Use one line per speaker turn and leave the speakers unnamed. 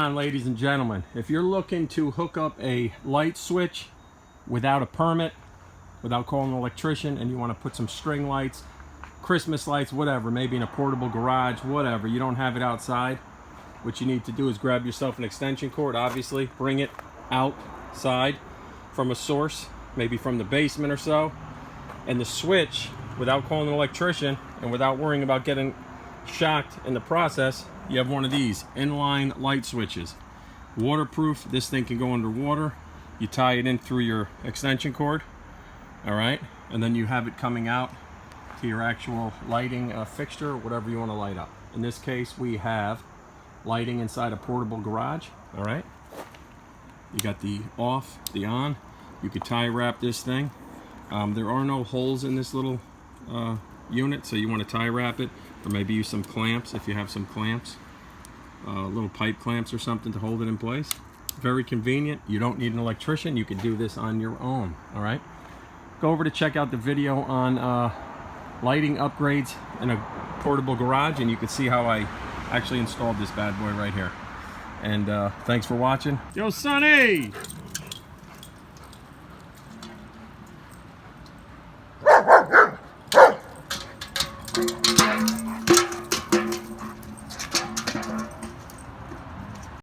on, ladies and gentlemen. If you're looking to hook up a light switch without a permit, without calling an electrician, and you want to put some string lights, Christmas lights, whatever, maybe in a portable garage, whatever, you don't have it outside, what you need to do is grab yourself an extension cord, obviously, bring it outside from a source, maybe from the basement or so, and the switch, without calling an electrician and without worrying about getting shocked in the process, you have one of these inline light switches. Waterproof, this thing can go underwater. You tie it in through your extension cord, all right, and then you have it coming out to your actual lighting fixture, whatever you want to light up. In this case, we have lighting inside a portable garage, all right. You got the off, the on. You could tie wrap this thing. There are no holes in this little unit, so you want to tie wrap it, or maybe use some clamps if you have some clamps, little pipe clamps or something to hold it in place. Very convenient. You don't need an electrician. You can do this on your own, all right. Go over to check out the video on lighting upgrades in a portable garage, and you can see how I actually installed this bad boy right here. And thanks for watching. Yo, Sonny!